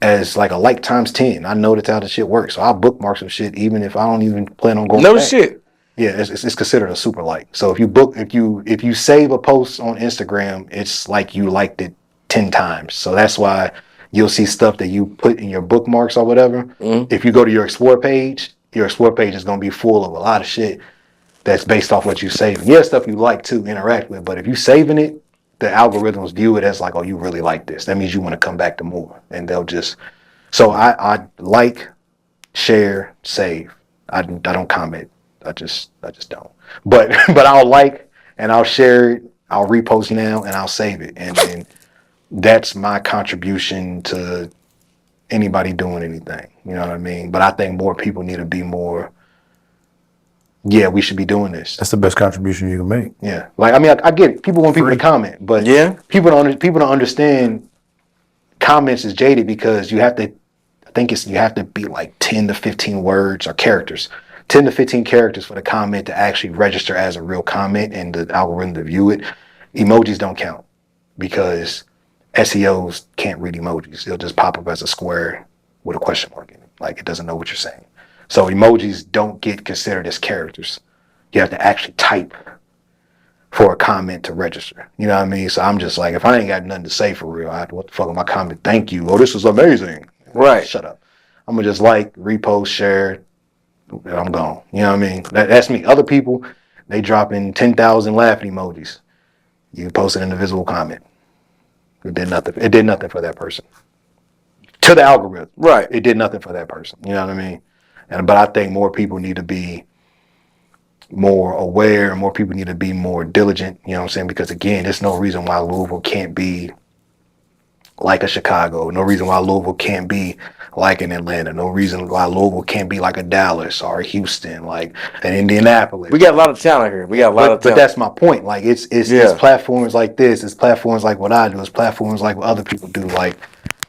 as like a like times 10. I know that's how the shit works. So I'll bookmark some shit even if I don't even plan on going No back. shit. Yeah, it's considered a super like. So if you save a post on Instagram, it's like you liked it 10 times. So that's why you'll see stuff that you put in your bookmarks or whatever. If you go to your explore page is gonna be full of a lot of shit that's based off what you save. Yeah, stuff you like to interact with, but if you saving it, the algorithms view it as like, oh, you really like this. That means you want to come back to more, and they'll just. So I like, share, save. I don't comment. I just don't. But I'll like and I'll share it. I'll repost now and I'll save it, and then that's my contribution to anybody doing anything. You know what I mean? But I think more people need to be more. Yeah, we should be doing this. That's the best contribution you can make. Yeah, like I mean, I get it. People want people to comment, but people don't understand. Comments is jaded because you have to. I think you have to be like 10 to 15 words or characters, 10 to 15 characters for the comment to actually register as a real comment and the algorithm to view it. Emojis don't count because SEOs can't read emojis. They'll just pop up as a square with a question mark in it. Like, it doesn't know what you're saying. So emojis don't get considered as characters. You have to actually type for a comment to register. You know what I mean? So I'm just like, if I ain't got nothing to say for real, what the fuck am I comment? Thank you. Oh, this is amazing. Right. Shut up. I'm gonna just like, repost, share, and I'm gone. You know what I mean? That's me. Other people, they drop in 10,000 laughing emojis. You post an invisible comment. It did nothing. It did nothing for that person. To the algorithm. Right. It did nothing for that person. You know what I mean? But I think more people need to be more aware, more people need to be more diligent, you know what I'm saying? Because again, there's no reason why Louisville can't be like a Chicago, no reason why Louisville can't be like an Atlanta, no reason why Louisville can't be like a Dallas or a Houston, like an Indianapolis. We got a lot of talent here. We got a lot of talent. But that's my point. Like it's platforms like this, it's platforms like what I do, it's platforms like what other people do. Like,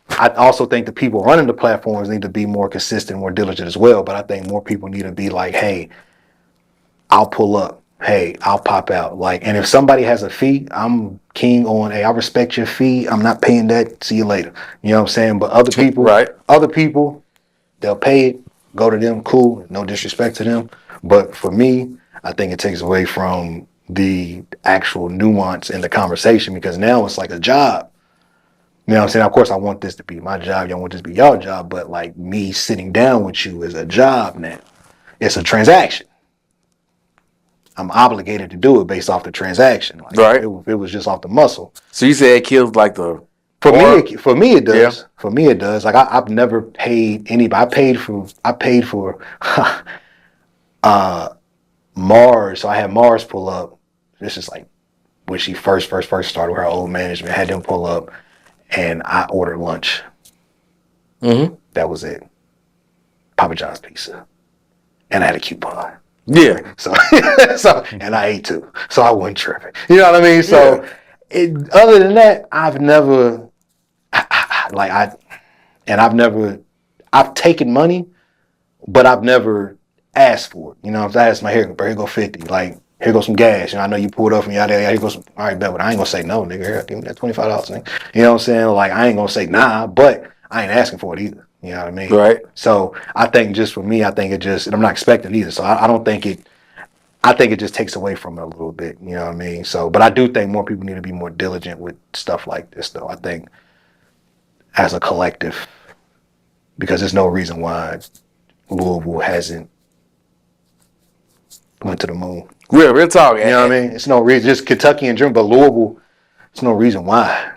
I also think the people running the platforms need to be more consistent, more diligent as well. But I think more people need to be like, hey, I'll pull up. Hey, I'll pop out. Like, and if somebody has a fee, I'm keen on, hey, I respect your fee. I'm not paying that. See you later. You know what I'm saying? But other people, they'll pay it, go to them, cool. No disrespect to them. But for me, I think it takes away from the actual nuance in the conversation because now it's like a job. You know what I'm saying? Of course, I want this to be my job. You don't want this to be your job. But like me sitting down with you is a job now. It's a transaction. I'm obligated to do it based off the transaction. Like, right. If it was just off the muscle. So you say it kills like the For me, it does. Yeah. For me, it does. Like I've never paid anybody. I paid for Mars. So I had Mars pull up. This is like when she first started with her old management. Had them pull up, and I ordered lunch. Mm-hmm. That was it. Papa John's pizza, and I had a coupon. Yeah. So and I ate too. So I wasn't tripping. You know what I mean? So other than that, I've never I've taken money, but I've never asked for it. You know, if I asked my here go 50, like here goes some gas. You know, I know you pulled up from yada, here goes some, all right, bet, but I ain't gonna say no, nigga. Here, give me that $25, nigga. You know what I'm saying? Like I ain't gonna say nah, but I ain't asking for it either. You know what I mean? Right. So I think just for me, I think it just, and I'm not expecting either. So I don't think it, I think it just takes away from it a little bit. You know what I mean? So, but I do think more people need to be more diligent with stuff like this, though. I think as a collective, because there's no reason why Louisville hasn't went to the moon. Real talk. You know what I mean? It's no reason, just Kentucky and Germany, but Louisville, it's no reason why.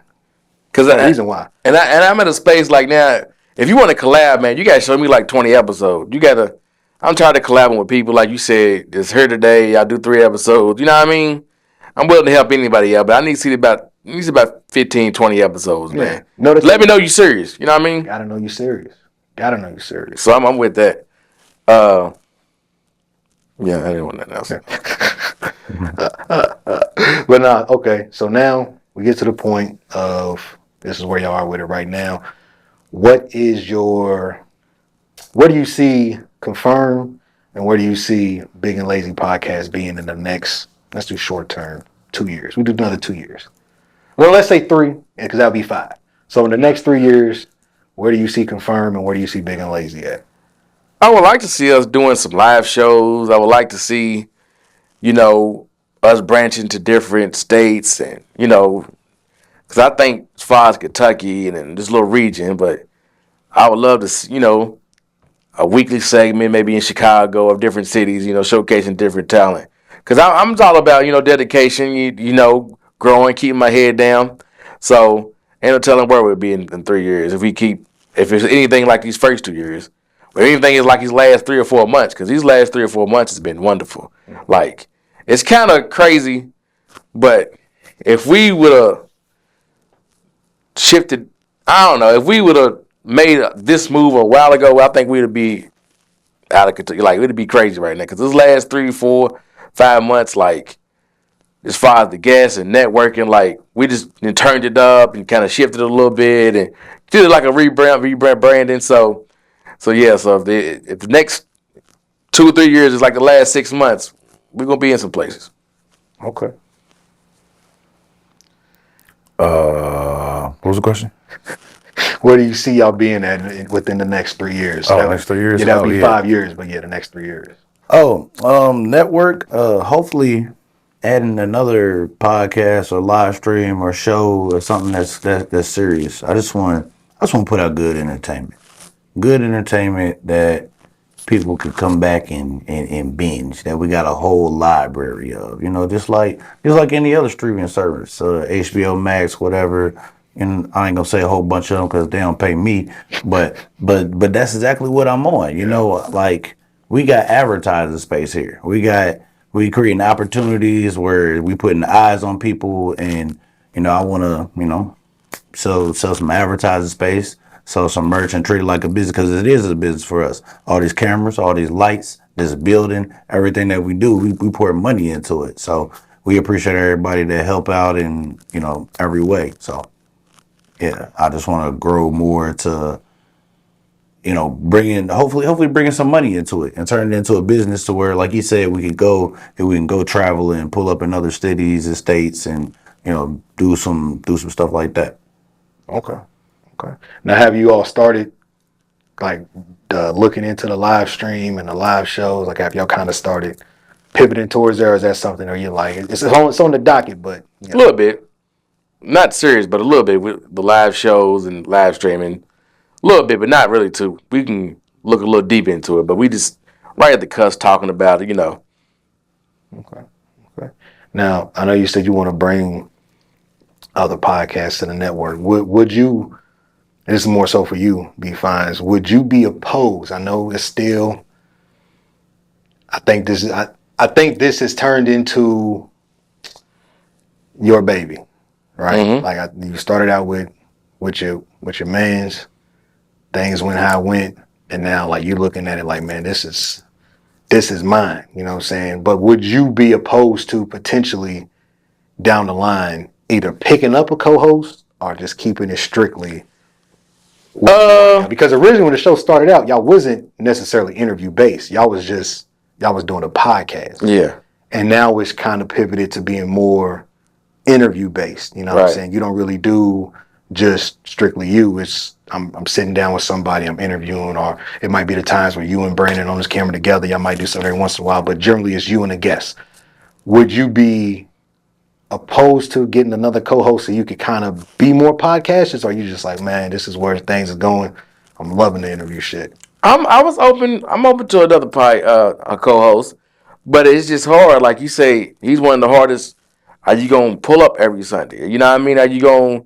Because no reason why. And I'm at a space like now. If you want to collab, man, you gotta show me like 20 episodes. You gotta. I'm tired of collabing with people like you said. It's here today. I do 3 episodes. You know what I mean? I'm willing to help anybody out, but I need to see about 15, 20 episodes, man. Let me know you serious. You know what I mean? Gotta know you serious. Gotta know you serious. So I'm with that. Yeah, I didn't want nothing else. But nah, okay. So now we get to the point of this is where y'all are with it right now. What do you see Confirm, and where do you see Big and Lazy Podcast being in the next, let's do short term, 2 years. We do another 2 years. Well, let's say 3, because that'll be 5. So in the next 3 years, where do you see Confirm and where do you see Big and Lazy at? I would like to see us doing some live shows. I would like to see, us branching to different states and, because I think as far as Kentucky and in this little region, but I would love to see, a weekly segment maybe in Chicago of different cities, showcasing different talent. Because I'm all about, dedication, growing, keeping my head down. So ain't no telling where we'll be in 3 years if it's anything like these first 2 years. Or anything is like these last 3 or 4 months, because these last 3 or 4 months has been wonderful. Like, it's kind of crazy, but if we would have shifted, I don't know, if we would have made this move a while ago, I think we'd be out of Kentucky. Like, it'd be crazy right now, because this last 3, 4, 5 months, like, as far as the guests and networking, like, we just turned it up and kind of shifted a little bit and did like a rebrand branding. So yeah, so if the next 2 or 3 years is like the last 6 months, we're gonna be in some places. Okay. What was the question? Where do you see y'all being at within the next 3 years? Next 3 years? Yeah, that'll be 5 years, but yeah, the next 3 years. Network, hopefully adding another podcast or live stream or show or something that's serious. I just want to put out good entertainment that people could come back and binge, that we got a whole library of, just like any other streaming service, HBO Max, whatever. And I ain't gonna say a whole bunch of them because they don't pay me, but that's exactly what I'm on. Like, we got advertising space here. We creating opportunities where we putting eyes on people, and I want to sell some advertising space, sell some merch, and treat it like a business, because it is a business for us. All these cameras, all these lights, this building, everything that we do, we pour money into it. So we appreciate everybody that help out in every way. So yeah, I just want to grow more to hopefully bringing some money into it and turn it into a business to where, like you said, we can go travel and pull up in other cities and states and do some stuff like that. Okay. Now, have you all started like looking into the live stream and the live shows? Like, have y'all kind of started pivoting towards there, or is that something, or you like it's on the docket, but A little bit, not serious, but a little bit with the live shows and live streaming, a little bit, but not really too. We can look a little deep into it, but we just right at the cusp talking about it, Okay. Now, I know you said you want to bring other podcasts in the network, would you? This is more so for you, B Fines. Would you be opposed? I know it's still. I think this has turned into your baby, right? Mm-hmm. Like you started out with your man's. Things went how it went, and now like you looking at it like, man, this is mine. You know what I'm saying? But would you be opposed to potentially down the line either picking up a co-host or just keeping it strictly? Because originally when the show started out, y'all wasn't necessarily interview based. Y'all was doing a podcast. Yeah. And now it's kind of pivoted to being more interview based. You know what I'm saying? You don't really do just strictly you. It's I'm sitting down with somebody, I'm interviewing, or it might be the times where you and Brandon on this camera together. Y'all might do something every once in a while, but generally it's you and a guest. Would you be opposed to getting another co-host so you could kind of be more podcasters, or are you just like, man, this is where things are going? I'm loving the interview shit. I'm open to another a co-host, but it's just hard. Like you say, he's one of the hardest. Are you gonna pull up every Sunday? You know what I mean? Are you gonna?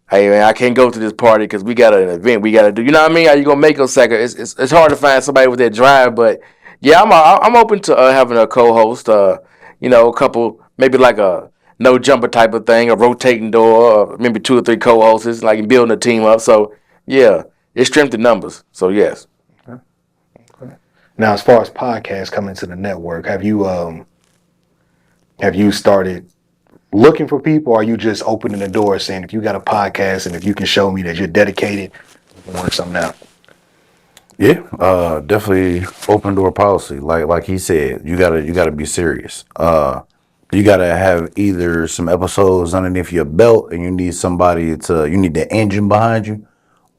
Hey man, I can't go to this party because we got an event we got to do. You know what I mean? Are you gonna make a second? It's hard to find somebody with that drive, but yeah, I'm open to having a co-host. You know, a couple, maybe like a no jumper type of thing, a rotating door, or maybe 2 or 3 co-hosts, like building a team up. So yeah, it's strength in numbers. So yes. Okay. Now, as far as podcasts coming to the network, have you started looking for people, or are you just opening the door saying, if you got a podcast and if you can show me that you're dedicated, you can work something out? Yeah, definitely open door policy. Like he said, you gotta be serious. You gotta have either some episodes underneath your belt, and you need the engine behind you,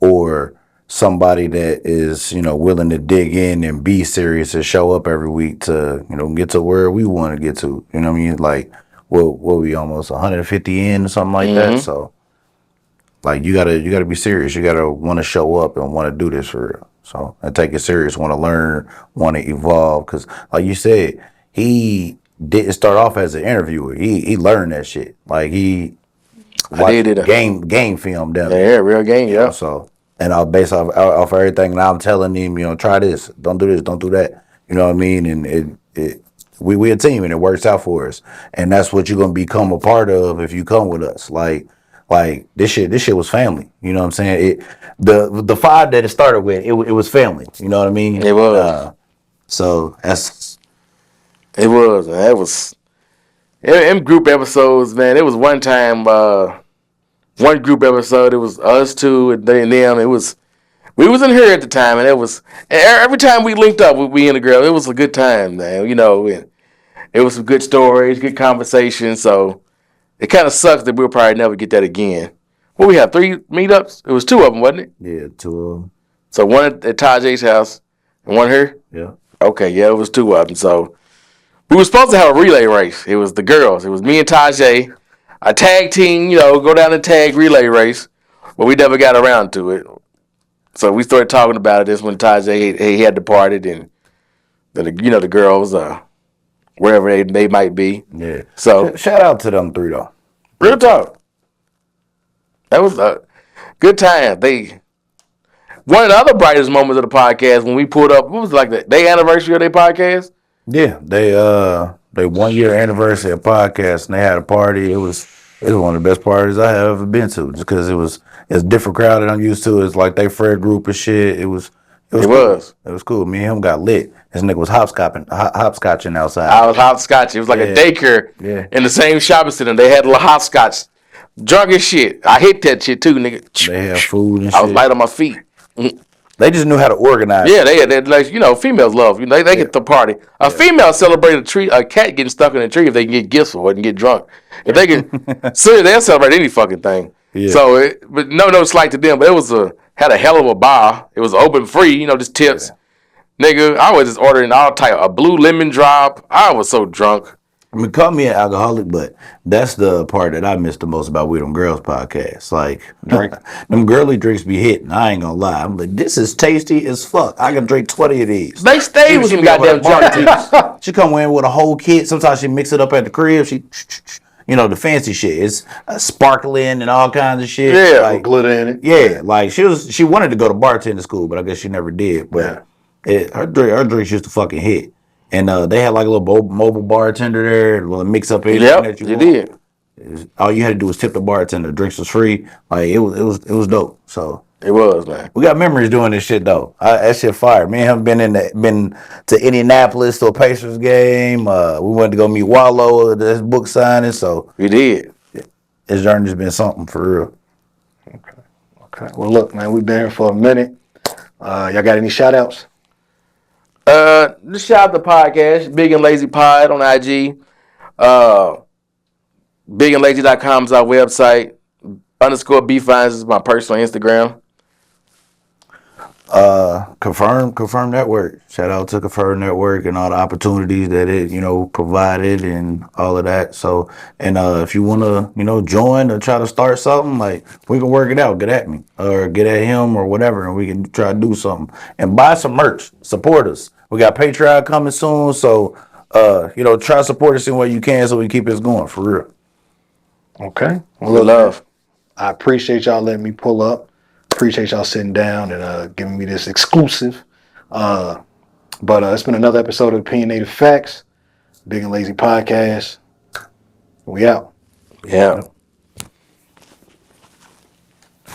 or somebody that is willing to dig in and be serious and show up every week to get to where we want to get to. You know what I mean? Like what we almost 150 in or something like that. So like you gotta be serious. You gotta want to show up and want to do this for real. So and take it serious. Want to learn. Want to evolve. Because like you said, he didn't start off as an interviewer. He learned that shit. Like he watched game film down there. Yeah, real game. Yeah. So and I'll base off everything. And I'm telling him, try this. Don't do this. Don't do that. You know what I mean? And we a team, and it works out for us. And that's what you're gonna become a part of if you come with us. Like this shit was family. You know what I'm saying? The 5 that it started with, it was family. You know what I mean? It was. So that's. It was. That was. In group episodes, man. It was one time. One group episode. It was us two and them. It was. We was in here at the time, and it was every time we linked up with we and the girl. It was a good time, man. And it was some good stories, good conversations. So it kind of sucks that we'll probably never get that again. Well, we had 3 meetups. It was 2 of them, wasn't it? Yeah, 2 of them. So one at Tajay's house and one here. Yeah. Okay, yeah, it was 2 of them. So we were supposed to have a relay race. It was the girls. It was me and Tajay, a tag team. Go down the tag relay race, but we never got around to it. So we started talking about it. This when Tajay he had departed, and the girls wherever they might be. Yeah. So shout out to them 3 though. Real talk. That was a good time. One of the other brightest moments of the podcast when we pulled up. What was it, like the anniversary of their podcast? Yeah, they 1-year anniversary of podcast, and they had a party. It was one of the best parties I have ever been to, just because it's a different crowd that I'm used to. It's like they friend group and shit. It was cool. Me and him got lit. This nigga was hopscotching outside. I was hopscotching. It was like a daycare in the same shopping center. They had a little hopscotch. Drunk as shit. I hit that shit too, nigga. They had food and shit. I was light on my feet. They just knew how to organize. Yeah, they like females love. They get the party. A female celebrate a cat getting stuck in a tree if they can get gifts for it and get drunk. If they can, seriously, they'll celebrate any fucking thing. Yeah. So, but no slight to them. But it had a hell of a bar. It was open free. Just tips. Yeah. Nigga, I was just ordering all type a blue lemon drop. I was so drunk. I mean, call me an alcoholic, but that's the part that I miss the most about We Them Girls podcast. Like, them girly drinks be hitting. I ain't gonna lie. I'm like, this is tasty as fuck. I can drink 20 of these. They stay with some goddamn drunk. She come in with a whole kit. Sometimes she mix it up at the crib. the fancy shit. It's sparkling and all kinds of shit. Yeah. like, With glitter in it. yeah, like she wanted to go to bartender school, but I guess she never did. But her drinks used to fucking hit. And they had like a little mobile bartender there, a little mix up anything Yep, that you you want. did. All you had to do was tip the bartender. Drinks was free. Like it was dope. So It was, man. we got memories doing this shit though. That shit fire. Me and him been to Indianapolis to a Pacers game. We went to go meet Wallow at this book signing. So We did. this journey's been something for real. Okay. Well, look, man, we've been here for a minute. Y'all got any shout outs? Just shout out the podcast, Big and Lazy Pod on IG. Bigandlazy.com is our website. _ B Fines is my personal Instagram. Confirm Network. Shout out to Confirm Network and all the opportunities that it, provided and all of that. So, and if you want to, join or try to start something, like we can work it out. Get at me or get at him or whatever, and we can try to do something and buy some merch. Support us. We got Patreon coming soon, so try to support us in what you can so we keep this going for real. Okay. Well, Good look, love. I appreciate y'all letting me pull up. Appreciate y'all sitting down and giving me this exclusive. But it's been another episode of Opinionated Facts, Big and Lazy Podcast. We out. Yeah.